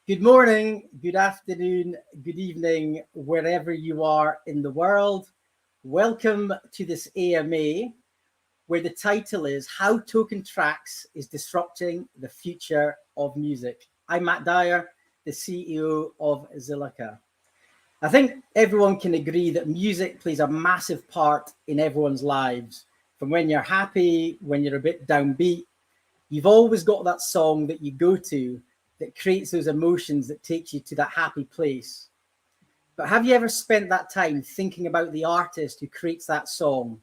Good morning, good afternoon, good evening, wherever you are in the world. Welcome to this AMA, where the title is How TokenTraxx is Disrupting the Future of Music. I'm Matt Dyer, the CEO of Zilliqa. I think everyone can agree that music plays a massive part in everyone's lives. From when you're happy, when you're a bit downbeat, you've always got that song that you go to that creates those emotions that takes you to that happy place. But have you ever spent that time thinking about the artist who creates that song?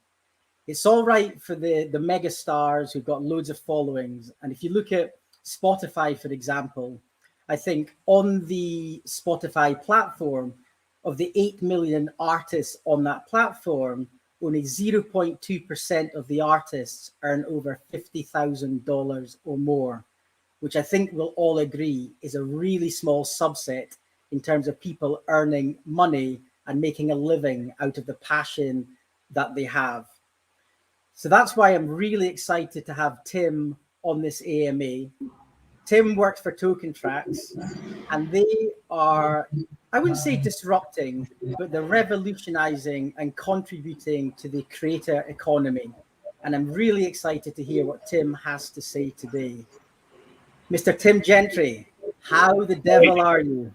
It's all right for the mega stars who've got loads of followings. And if you look at Spotify, for example, I think on the Spotify platform, of the 8 million artists on that platform, only 0.2% of the artists earn over $50,000 or more, which I think we'll all agree is a really small subset in terms of people earning money and making a living out of the passion that they have. So that's why I'm really excited to have Tim on this AMA. Tim works for TokenTraxx, and they are, I wouldn't say disrupting, but they're revolutionizing and contributing to the creator economy. And I'm really excited to hear what Tim has to say today. Mr. Tim Gentry, how the devil are you?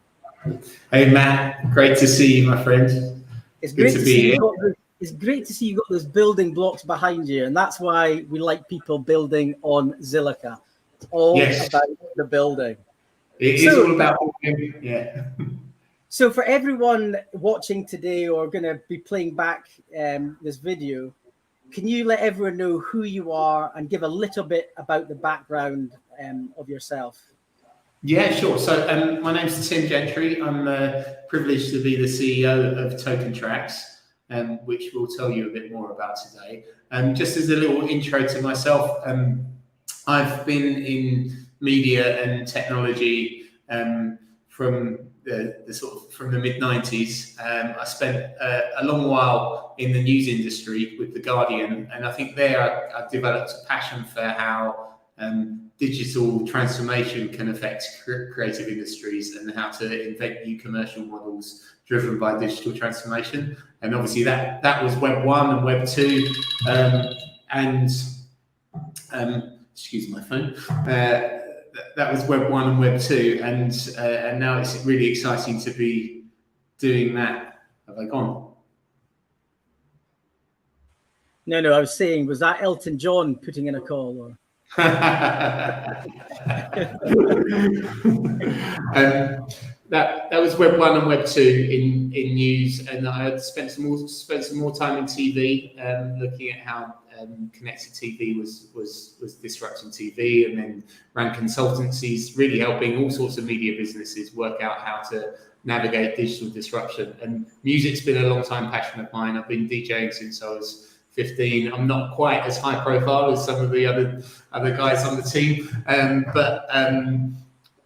Hey Matt, great to see you, my friend. It's great to see you. It's great to see you got those building blocks behind you, and that's why we like people building on Zilliqa. It's all about the building. It is all about yeah. So for everyone watching today or going to be playing back this video, can you let everyone know who you are and give a little bit about the background of yourself? Yeah, sure. So my name's Tim Gentry. I'm privileged to be the CEO of TokenTraxx, which we'll tell you a bit more about today. Just as a little intro to myself, I've been in media and technology from from the mid-90s. I spent a long while in the news industry with The Guardian, and I think there I developed a passion for how digital transformation can affect creative industries and how to invent new commercial models driven by digital transformation. And obviously that was Web 1 and Web 2, excuse my phone. That was Web 1 and Web 2, and now it's really exciting to be doing that. Have I gone? No, I was saying, was that Elton John putting in a call? Or? That was Web 1 and Web 2 in news, and I had spent some more time in TV, looking at how connected TV was disrupting TV, and then ran consultancies, really helping all sorts of media businesses work out how to navigate digital disruption. And music's been a long time passion of mine. I've been DJing since I was 15. I'm not quite as high profile as some of the other guys on the team, but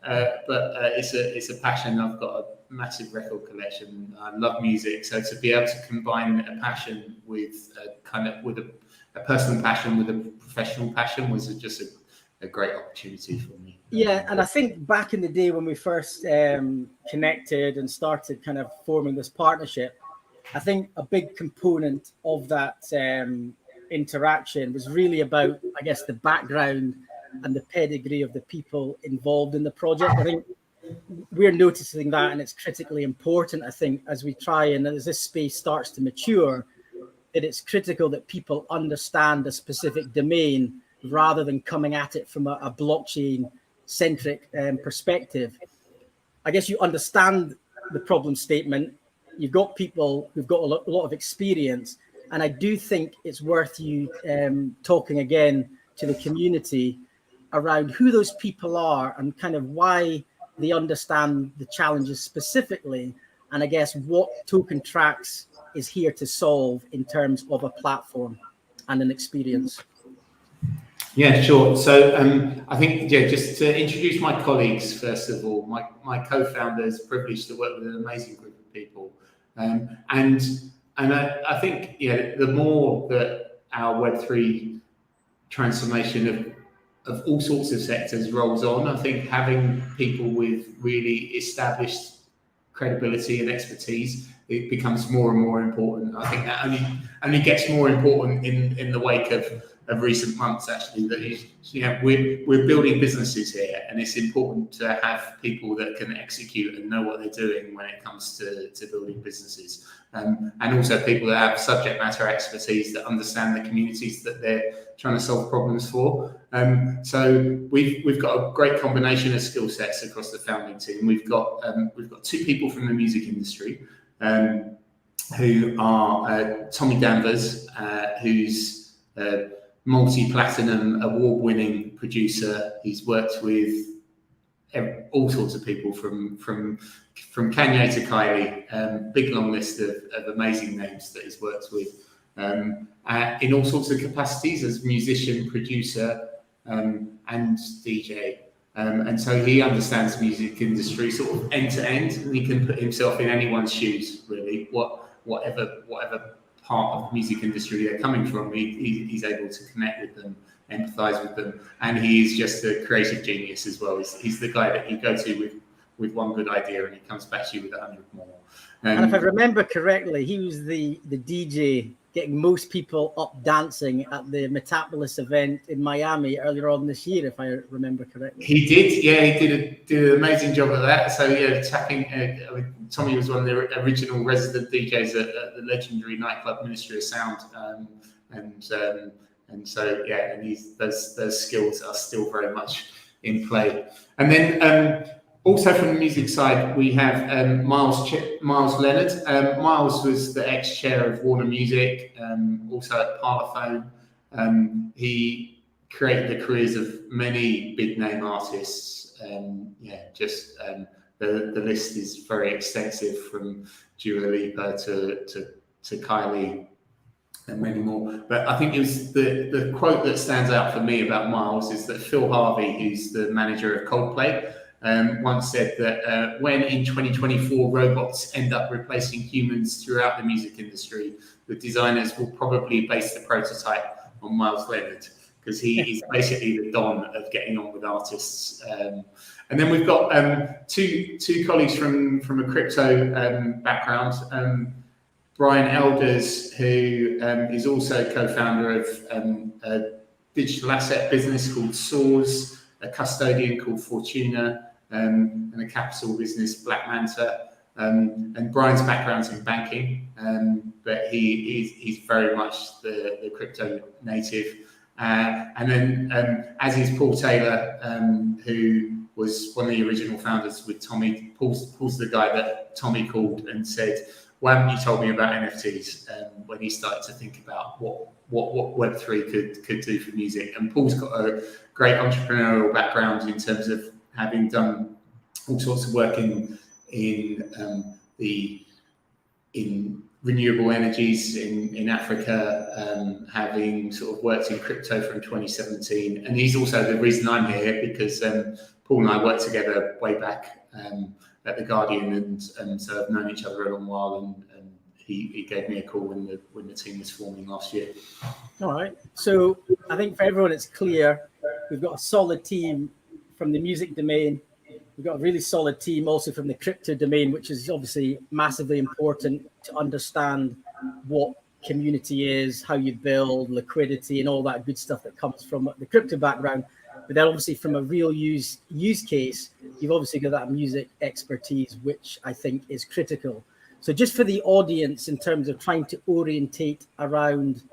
it's a passion. I've got a massive record collection. I love music, so to be able to combine a passion with a personal passion with a professional passion was just a great opportunity for me. Yeah, and I think back in the day when we first connected and started kind of forming this partnership, I think a big component of that interaction was really about, I guess, the background and the pedigree of the people involved in the project. I think we're noticing that, and it's critically important, I think, as we try and as this space starts to mature, that it's critical that people understand a specific domain rather than coming at it from a blockchain-centric perspective. I guess you understand the problem statement. You've got people who've got a lot of experience, and I do think it's worth you talking again to the community around who those people are and kind of why they understand the challenges specifically, and I guess what TokenTraxx is here to solve in terms of a platform and an experience. Yeah, sure. So I think, just to introduce my colleagues, first of all, my co-founders, privileged to work with an amazing group of people. And I think, the more that our Web3 transformation all sorts of sectors rolls on. I think having people with really established credibility and expertise, it becomes more and more important. I think that only gets more important in the wake of recent months, actually, that we're building businesses here, and it's important to have people that can execute and know what they're doing when it comes to building businesses, and also people that have subject matter expertise, that understand the communities that they're trying to solve problems for. So we've got a great combination of skill sets across the founding team. We've got 2 people from the music industry, who are Tommy Danvers, who's multi-platinum award-winning producer. He's worked with all sorts of people from Kanye to Kylie, big long list of amazing names that he's worked with, in all sorts of capacities as musician, producer, and DJ. And so he understands the music industry sort of end to end, and he can put himself in anyone's shoes, really. Whatever part of the music industry they're coming from, he's able to connect with them, empathize with them, and he is just a creative genius as well. He's the guy that you go to with one good idea, and he comes back to you with 100 more. And if I remember correctly, he was the DJ getting most people up dancing at the Metapolis event in Miami earlier on this year, if I remember correctly. He did, yeah. He did an amazing job at that. So yeah, Tommy was one of the original resident DJs at the legendary nightclub Ministry of Sound, and so yeah, and those skills are still very much in play. And then also from the music side, we have Miles Leonard. Miles was the ex-chair of Warner Music, also at Parlophone. He created the careers of many big-name artists. The list is very extensive, from Dua Lipa to Kylie and many more. But I think it was the quote that stands out for me about Miles is that Phil Harvey, who's the manager of Coldplay, once said that when in 2024 robots end up replacing humans throughout the music industry, the designers will probably base the prototype on Miles Leonard, because he is basically the don of getting on with artists. And then we've got two colleagues from a crypto background. Brian Elders, who is also co-founder of a digital asset business called Soars, a custodian called Fortuna, and a capital business, Black Manta. And Brian's background's in banking, but he's very much the crypto native. And then as is Paul Taylor, who was one of the original founders with Tommy. Paul's the guy that Tommy called and said, "Why haven't you told me about NFTs?" When he started to think about what Web3 could do for music. And Paul's got a great entrepreneurial background in terms of having done all sorts of work in renewable energies in Africa, having sort of worked in crypto from 2017. And he's also the reason I'm here, because Paul and I worked together way back at The Guardian, and so I've known each other a long while, and he gave me a call when the team was forming last year. All right. So I think for everyone it's clear, we've got a solid team from the music domain. We've got a really solid team also from the crypto domain, which is obviously massively important to understand what community is, how you build liquidity and all that good stuff that comes from the crypto background. But then obviously from a real use case, you've obviously got that music expertise, which I think is critical. So just for the audience, in terms of trying to orientate around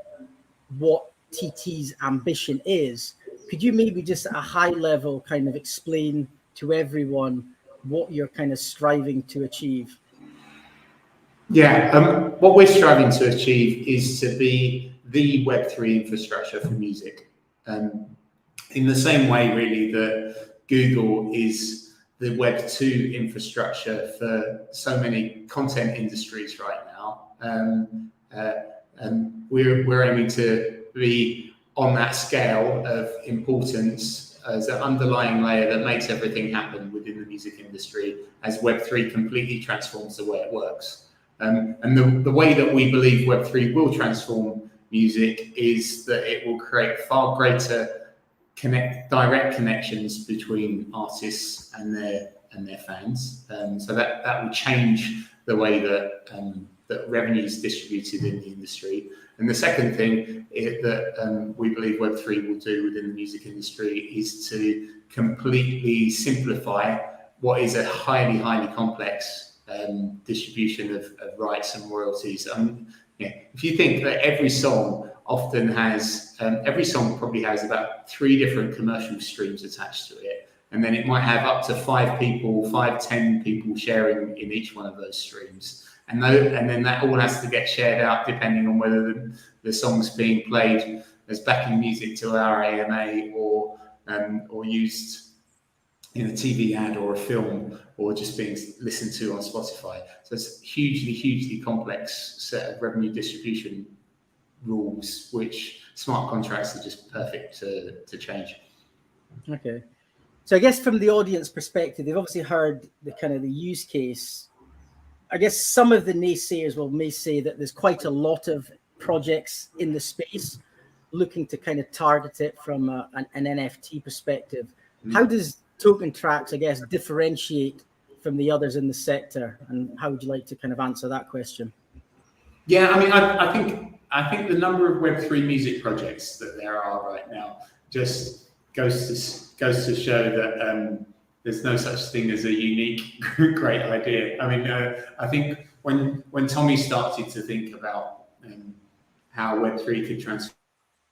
what TT's ambition is, could you maybe just at a high level kind of explain to everyone what you're kind of striving to achieve? Yeah, what we're striving to achieve is to be the Web3 infrastructure for music. In the same way, really, that Google is the Web2 infrastructure for so many content industries right now. And we're aiming to be on that scale of importance as an underlying layer that makes everything happen within the music industry, as Web3 completely transforms the way it works. And the way that we believe Web3 will transform music is that it will create far greater direct connections between artists and their fans. So that will change the way that revenue is distributed in the industry. And the second thing that we believe Web3 will do within the music industry is to completely simplify what is a highly, highly complex distribution of rights and royalties. If you think that every song probably has about 3 different commercial streams attached to it, and then it might have up to 10 people sharing in each one of those streams. And then that all has to get shared out depending on whether the song's being played as backing music to our AMA or used in a TV ad or a film, or just being listened to on Spotify. So it's a hugely, hugely complex set of revenue distribution rules, which smart contracts are just perfect to change. Okay. So I guess from the audience perspective, they've obviously heard the use case. I guess some of the naysayers may say that there's quite a lot of projects in the space looking to kind of target it from an NFT perspective. How does TokenTraxx, I guess, differentiate from the others in the sector, and how would you like to kind of answer that question? Yeah, I mean, I think the number of Web3 music projects that there are right now just goes to show that there's no such thing as a unique, great idea. I mean, I think when Tommy started to think about how Web3 could transform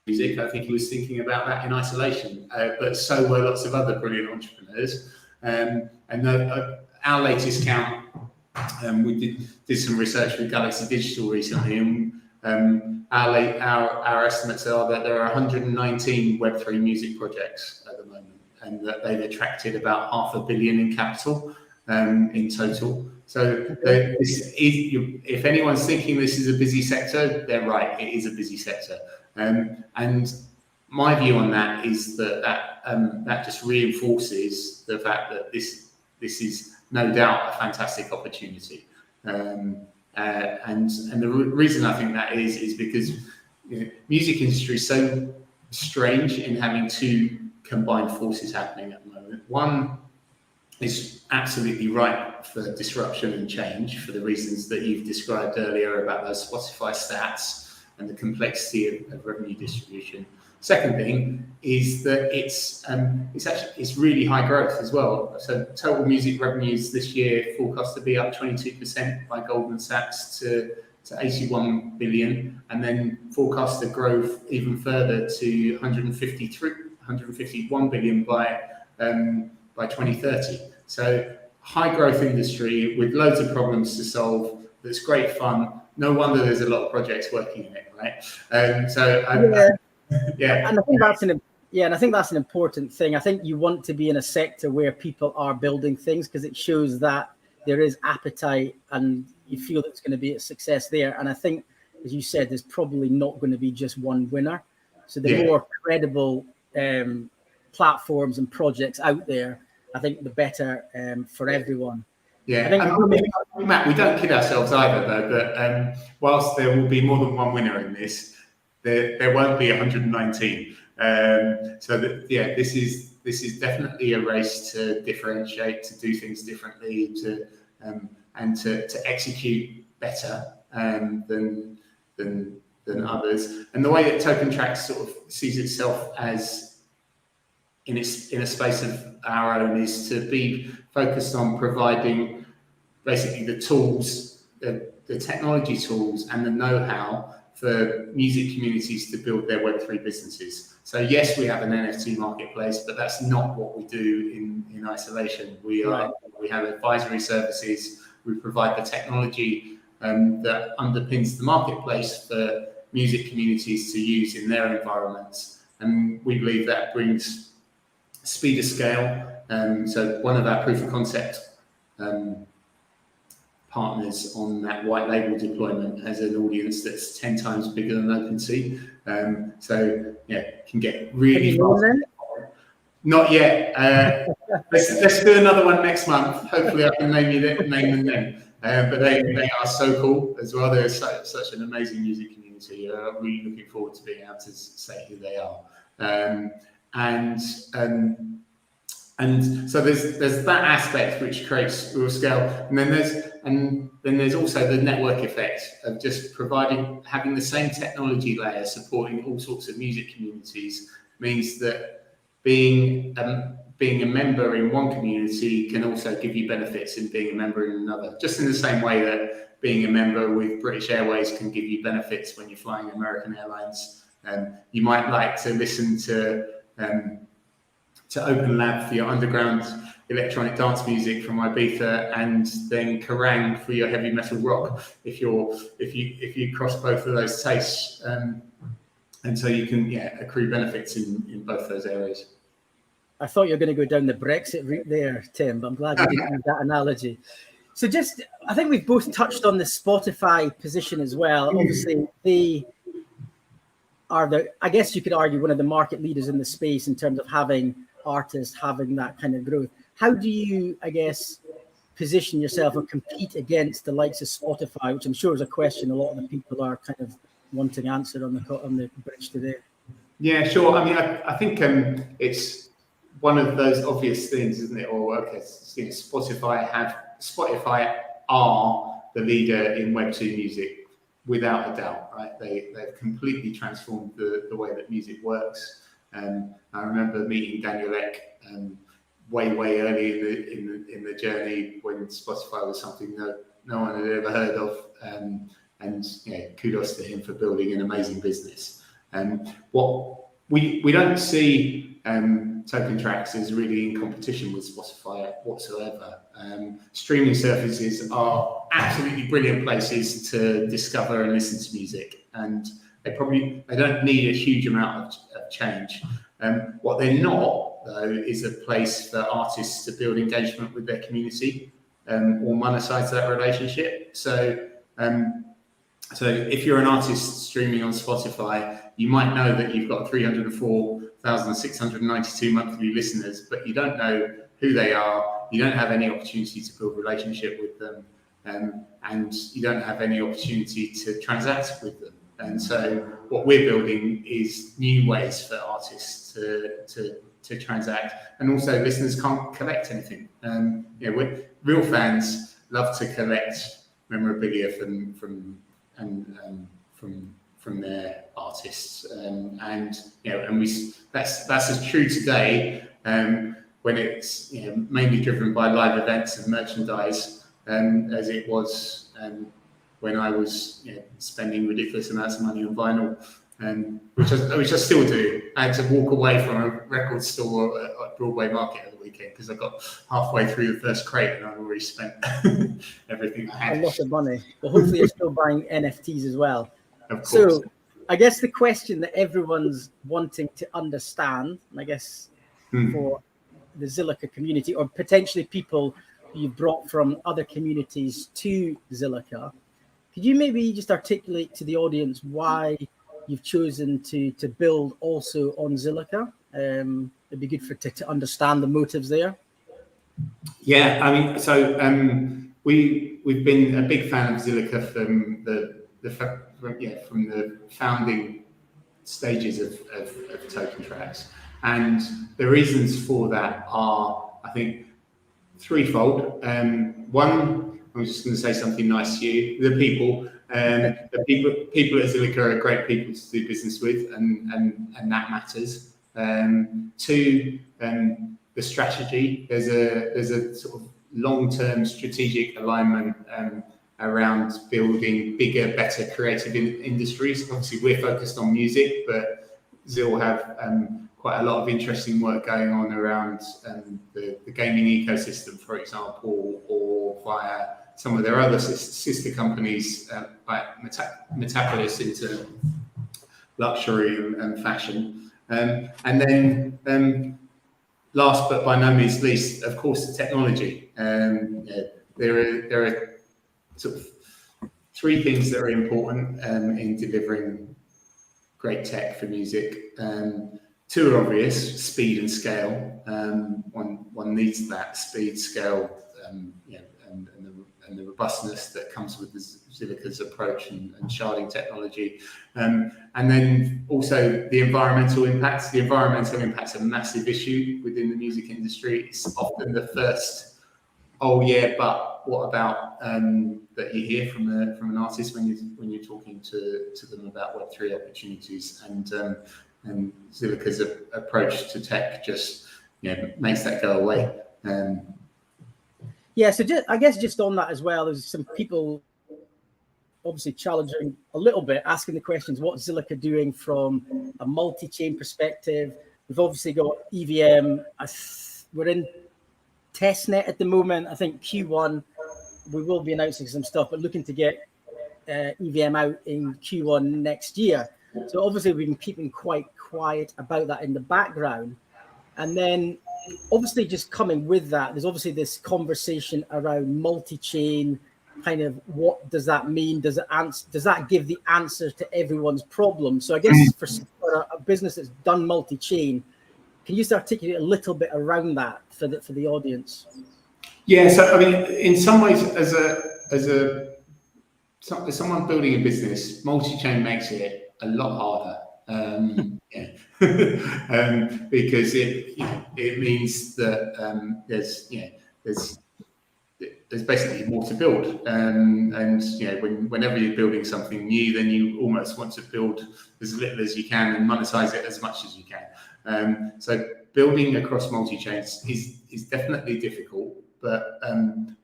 music, I think he was thinking about that in isolation. But so were lots of other brilliant entrepreneurs. Our latest count, we did some research with Galaxy Digital recently, and our estimates are that there are 119 Web3 music projects at the moment, and that they've attracted about $500 million in capital in total. So if anyone's thinking this is a busy sector, they're right. It is a busy sector, and my view on that is that just reinforces the fact that this is no doubt a fantastic opportunity. And the reason I think that is because music industry is so strange in having 2 combined forces happening at the moment. One is absolutely ripe for disruption and change for the reasons that you've described earlier about those Spotify stats and the complexity of revenue distribution. Second thing is that it's really high growth as well. So total music revenues this year forecast to be up 22% by Goldman Sachs to 81 billion, and then forecast to grow even further to 151 billion by 2030. So high growth industry with loads of problems to solve. That's great fun. No wonder there's a lot of projects working in it, right? Yeah, and I think that's an important thing. I think you want to be in a sector where people are building things, because it shows that there is appetite and you feel that it's going to be a success there. And I think, as you said, there's probably not going to be just one winner. So the more credible platforms and projects out there, I think the better for everyone. Yeah, Matt, we don't kid ourselves either, though, that whilst there will be more than one winner in this, there won't be 119. This is definitely a race to differentiate, to do things differently, and to execute better than others. And the way that TokenTraxx sort of sees itself as in a space of our own is to be focused on providing basically the tools, the technology tools, and the know-how for music communities to build their Web3 businesses. So yes, we have an NFT marketplace, but that's not what we do in isolation. We have advisory services. We provide the technology that underpins the marketplace for music communities to use in their environments. And we believe that brings speed of scale. So one of our proof of concept partners on that white label deployment has an audience that's 10 times bigger than OpenSea. Can get really fast. Not yet. Let's do another one next month. Hopefully I can name them then. But they are so cool as well. They're such an amazing music community. I'm really looking forward to being able to say who they are. and so there's that aspect which creates real scale, and then there's also the network effect of just having the same technology layer supporting all sorts of music communities means that being a member in one community can also give you benefits in being a member in another. Just in the same way that being a member with British Airways can give you benefits when you're flying American Airlines. You might like to listen to Open Lab for your underground electronic dance music from Ibiza, and then Kerrang for your heavy metal rock. If you cross both of those tastes, and so you can accrue benefits in both those areas. I thought you were going to go down the Brexit route there, Tim, but I'm glad you didn't use that analogy. So I think we've both touched on the Spotify position as well. Obviously, they are I guess you could argue, one of the market leaders in the space in terms of having artists, having that kind of growth. How do you, I guess, position yourself or compete against the likes of Spotify, which I'm sure is a question a lot of the people are kind of wanting answered on the bridge today? Yeah, sure. I mean, I think it's one of those obvious things, isn't it? Or okay, Spotify are the leader in Web2 music without a doubt, right? They've completely transformed the way that music works. I remember meeting Daniel Ek way early in the journey when Spotify was something that no one had ever heard of, and kudos to him for building an amazing business. What we don't see TokenTraxx is really in competition with Spotify whatsoever. Streaming services are absolutely brilliant places to discover and listen to music, and they don't need a huge amount of change. What they're not, though, is a place for artists to build engagement with their community or monetize that relationship. So if you're an artist streaming on Spotify, you might know that you've got 304,692 monthly listeners, but you don't know who they are. You don't have any opportunity to build a relationship with them, and you don't have any opportunity to transact with them. And so what we're building is new ways for artists to transact, and also listeners can't collect anything. Real fans love to collect memorabilia from their artists, that's as true today when it's mainly driven by live events and merchandise as it was when I was spending ridiculous amounts of money on vinyl, which I still do. I had to walk away from a record store at Broadway Market at the weekend because I got halfway through the first crate and I'd already spent everything I had. A lot of money. But hopefully you're still buying NFTs as well. Of course. So I guess the question that everyone's wanting to understand, and I guess for the Zilliqa community, or potentially people you've brought from other communities to Zilliqa, could you maybe just articulate to the audience why you've chosen to build also on Zilliqa? It'd be good to understand the motives there. Yeah, I mean, so we've been a big fan of Zilliqa from the founding stages of TokenTraxx, and the reasons for that are, I think, threefold. One, I'm just going to say something nice to you. The people at Zilliqa are great people to do business with, and that matters. Two, the strategy. There's a sort of long-term strategic alignment around building bigger, better creative industries. Obviously, we're focused on music, but Zil have quite a lot of interesting work going on around the gaming ecosystem, for example, or via some of their other sister companies like Metapolis into luxury and fashion. And then last but by no means least, of course, the technology. There are sort of three things that are important in delivering great tech for music. Two are obvious: speed and scale. One needs that speed, scale, and the robustness that comes with the Zilliqa's approach and sharding technology. And then also the environmental impacts. The environmental impact's a massive issue within the music industry. It's often the first, oh yeah, but what about that you hear from an artist when you're talking to them about Web3 opportunities, and Zilliqa's approach to tech just makes that go away. Yeah, so I guess just on that as well, there's some people obviously challenging a little bit, asking the questions, what's Zilliqa doing from a multi-chain perspective? We've obviously got EVM. We're in testnet at the moment. I think Q1, we will be announcing some stuff, but looking to get EVM out in Q1 next year. So obviously we've been keeping quite quiet about that in the background. And then obviously just coming with that, there's obviously this conversation around multi-chain, kind of what does that mean? Does that give the answer to everyone's problem? So I guess for a business that's done multi-chain, can you just articulate a little bit around that for the audience? Yeah, so I mean, in some ways, as someone building a business, multi-chain makes it a lot harder. Because it means that there's basically more to build, and whenever you're building something new, then you almost want to build as little as you can and monetize it as much as you can. So building across multi-chains is definitely difficult, but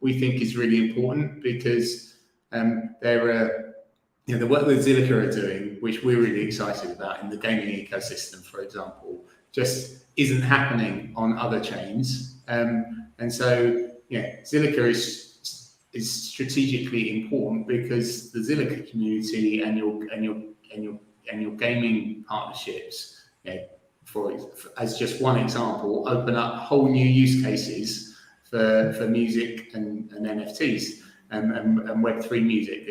we think is really important because the work that Zilliqa are doing, which we're really excited about in the gaming ecosystem, for example, just isn't happening on other chains. And so, Zilliqa is strategically important because the Zilliqa community and your gaming partnerships, as just one example, open up whole new use cases for music and NFTs and Web3 music.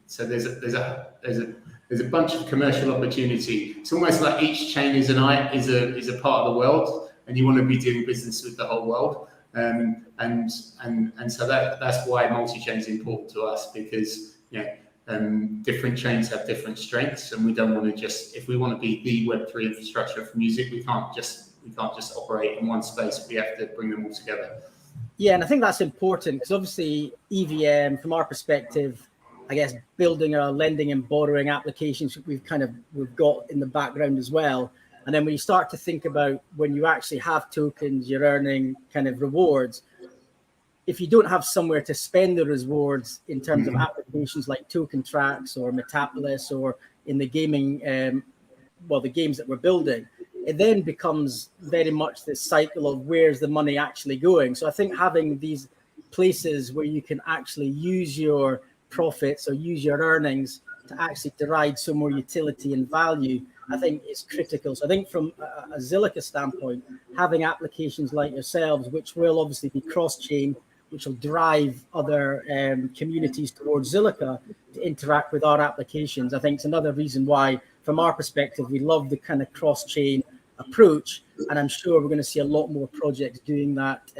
So there's a bunch of commercial opportunity. It's almost like each chain is a part of the world, and you want to be doing business with the whole world. And so that's why multi-chain is important to us, because different chains have different strengths, and we don't want to if we want to be the Web3 infrastructure for music, we can't just operate in one space. We have to bring them all together. Yeah, and I think that's important because obviously EVM, from our perspective, I guess building our lending and borrowing applications we've got in the background as well. And then when you start to think about when you actually have tokens, you're earning kind of rewards. If you don't have somewhere to spend the rewards in terms of applications like TokenTraxx or Metapolis or in the gaming, the games that we're building, it then becomes very much this cycle of where's the money actually going. So I think having these places where you can actually use your profits or use your earnings to actually derive some more utility and value, I think is critical. So I think from a Zilliqa standpoint, having applications like yourselves, which will obviously be cross-chain, which will drive other communities towards Zilliqa to interact with our applications, I think it's another reason why, from our perspective, we love the kind of cross-chain approach. And I'm sure we're going to see a lot more projects doing that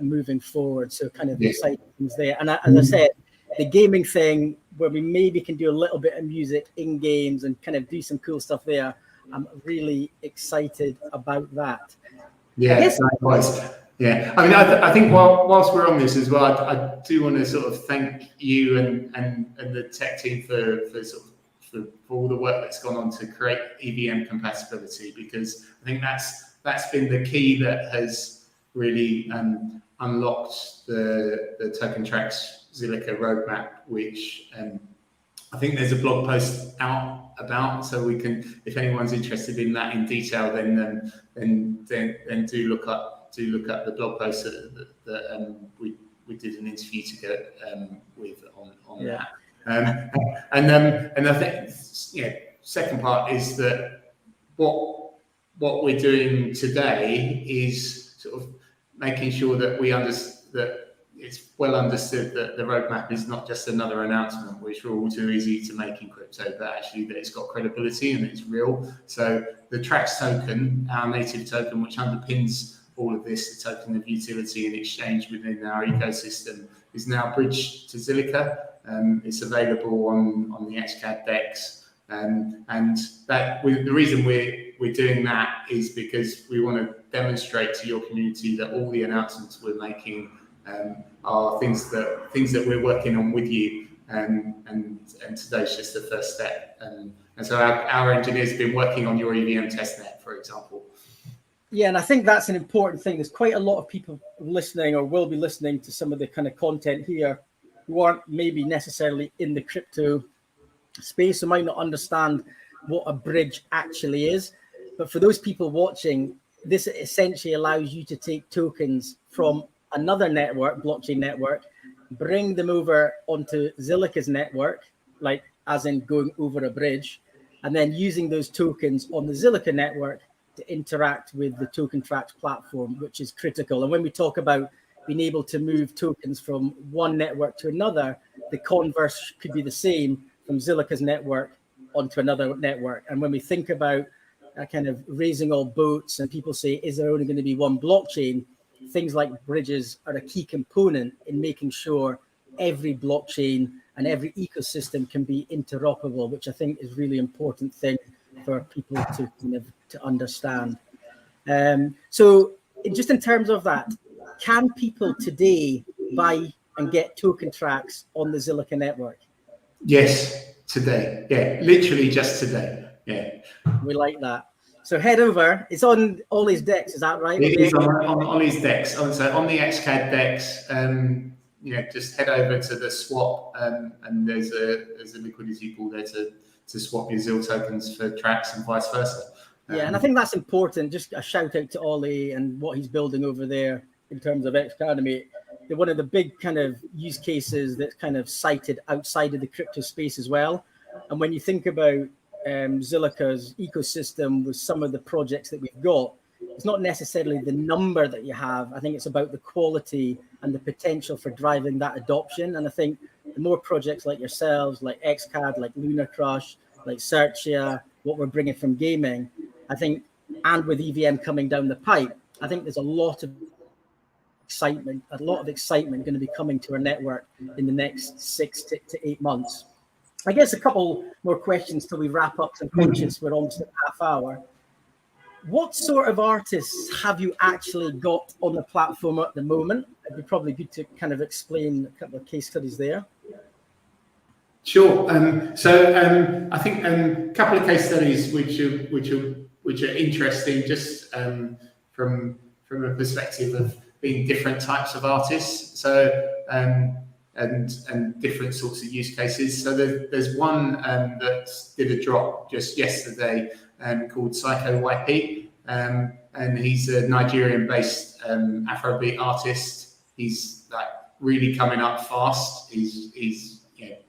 moving forward. So kind of exciting things there. And as I said, the gaming thing, where we maybe can do a little bit of music in games and kind of do some cool stuff there, I'm really excited about that. Yeah, likewise. Yeah, I mean, I think whilst we're on this as well, I do want to sort of thank you and the tech team for all the work that's gone on to create EVM compatibility, because I think that's been the key that has really unlocked the TokenTraxx Zilliqa roadmap, which I think there's a blog post out about, so we can, if anyone's interested in that in detail, then do look up the blog post that we did an interview together with on that. And I think second part is that what we're doing today is sort of making sure that that it's well understood that the roadmap is not just another announcement, which we're all too easy to make in crypto, but actually that it's got credibility and it's real. So the Traxx token, our native token, which underpins all of this, the token of utility and exchange within our ecosystem, is now bridged to Zilliqa. It's available on the XCAD DEX, and the reason we're doing that is because we want to demonstrate to your community that all the announcements we're making are things that we're working on with you, and today's just the first step. And so our engineers have been working on your EVM testnet, for example. Yeah, and I think that's an important thing. There's quite a lot of people listening or will be listening to some of the kind of content here who aren't maybe necessarily in the crypto space, who might not understand what a bridge actually is. But for those people watching, this essentially allows you to take tokens from another network, blockchain network, bring them over onto Zilliqa's network, like as in going over a bridge, and then using those tokens on the Zilliqa network to interact with the TokenTraxx platform, which is critical. And when we talk about being able to move tokens from one network to another, the converse could be the same from Zilliqa's network onto another network. And when we think about kind of raising all boats and people say, is there only going to be one blockchain? Things like bridges are a key component in making sure every blockchain and every ecosystem can be interoperable, which I think is really important thing for people to kind of to understand. So just in terms of that, can people today buy and get TokenTraxx on the Zilliqa network? Yes, today. Yeah, literally just today. Yeah. We like that. So head over. It's on Ollie's DEX, is that right? It is on Ollie's DEX. So on the XCAD DEX, just head over to the swap, and there's a liquidity pool there to swap your ZIL tokens for Trax and vice versa. Yeah, and I think that's important. Just a shout out to Ollie and what he's building over there in terms of Academy. They're one of the big kind of use cases that's kind of cited outside of the crypto space as well. And when you think about Zilliqa's ecosystem with some of the projects that we've got, it's not necessarily the number that you have. I think it's about the quality and the potential for driving that adoption. And I think the more projects like yourselves, like XCAD, like Lunar Crush, like Searchia, what we're bringing from gaming, I think, and with EVM coming down the pipe, I think there's a lot of excitement going to be coming to our network in the next 6 to 8 months. I guess a couple more questions till we wrap up. I'm conscious we're almost at half hour. What sort of artists have you actually got on the platform at the moment? It'd be probably good to kind of explain a couple of case studies there. Sure. I think a couple of case studies which are interesting, just from a perspective of being different types of artists. So and different sorts of use cases. So there's one that did a drop just yesterday called Psycho YP, and he's a Nigerian-based Afrobeat artist. He's like really coming up fast. He's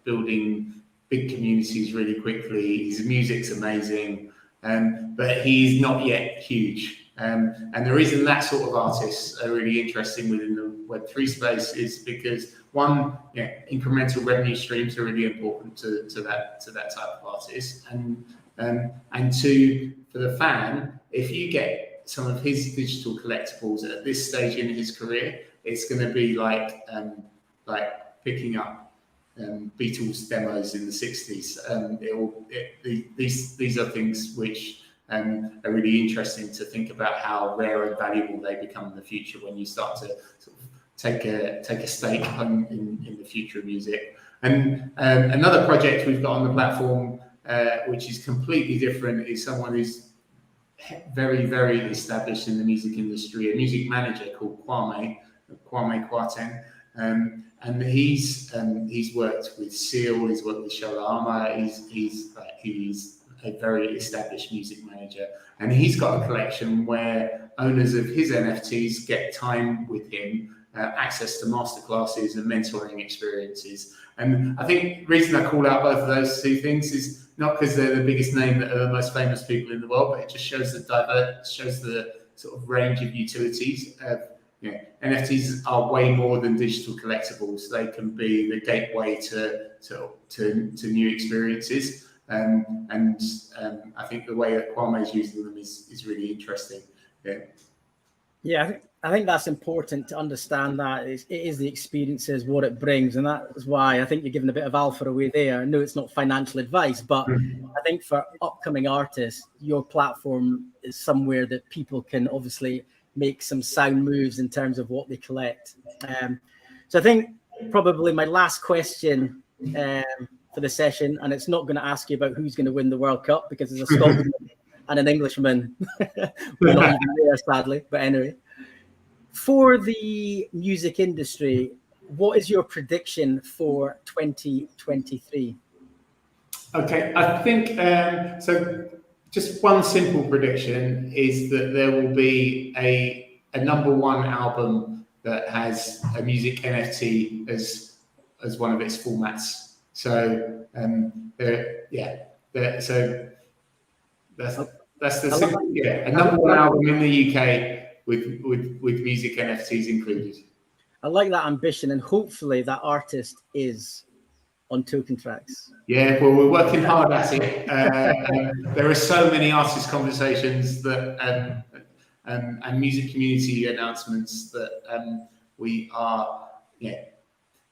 building big communities really quickly. His music's amazing, but he's not yet huge. And the reason that sort of artists are really interesting within the Web3 space is because one, incremental revenue streams are really important to that type of artist, and two, for the fan, if you get some of his digital collectibles at this stage in his career, it's going to be like picking up Beatles demos in the 60s. These are things which are really interesting to think about how rare and valuable they become in the future when you start to sort of take a stake in the future of music. And another project we've got on the platform, which is completely different, is someone who's very, very established in the music industry, a music manager called Kwame Kwarteng. And he's worked with Seal, he's worked with Shalama, he's a very established music manager, and he's got a collection where owners of his NFTs get time with him, access to masterclasses and mentoring experiences. And I think the reason I call out both of those two things is not because they're the biggest name that are the most famous people in the world, but it just shows the sort of range of utilities. NFTs are way more than digital collectibles. They can be the gateway to new experiences. I think the way that Kwame is using them is really interesting. Yeah, I think that's important to understand that it is the experiences, what it brings. And that's why I think you're giving a bit of alpha away there. I know it's not financial advice, but I think for upcoming artists, your platform is somewhere that people can obviously make some sound moves in terms of what they collect. So I think probably my last question for the session, and it's not going to ask you about who's going to win the World Cup, because there's a Scotsman and an Englishman. We're not even there, sadly. But anyway, for the music industry, what is your prediction for 2023? Okay, I think so. Just one simple prediction is that there will be a number one album that has a music NFT as one of its formats. So so that's the simple, a number one album in the UK with music NFTs included. I like that ambition, and hopefully that artist is on TokenTraxx. Yeah, well, we're working hard at it. There are so many artist conversations that and music community announcements that we are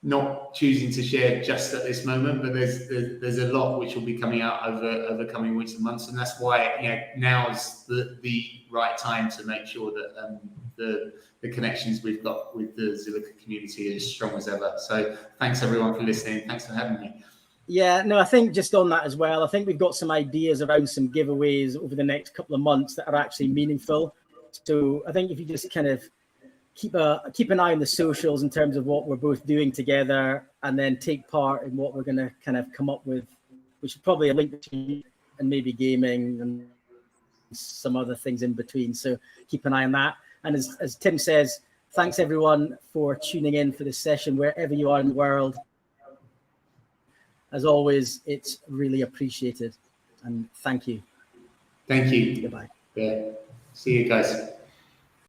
not choosing to share just at this moment. But there's a lot which will be coming out over coming weeks and months, and that's why now is the right time to make sure that the connections we've got with the Zilliqa community are as strong as ever. So thanks everyone for listening. Thanks for having me. Yeah, no, I think just on that as well, I think we've got some ideas around some giveaways over the next couple of months that are actually meaningful. So I think if you just kind of keep an eye on the socials in terms of what we're both doing together, and then take part in what we're going to kind of come up with, which is probably a link to and maybe gaming and some other things in between. So keep an eye on that. And as Tim says, thanks everyone for tuning in for this session, wherever you are in the world. As always, it's really appreciated. And thank you. Thank you. Goodbye. Yeah. See you guys.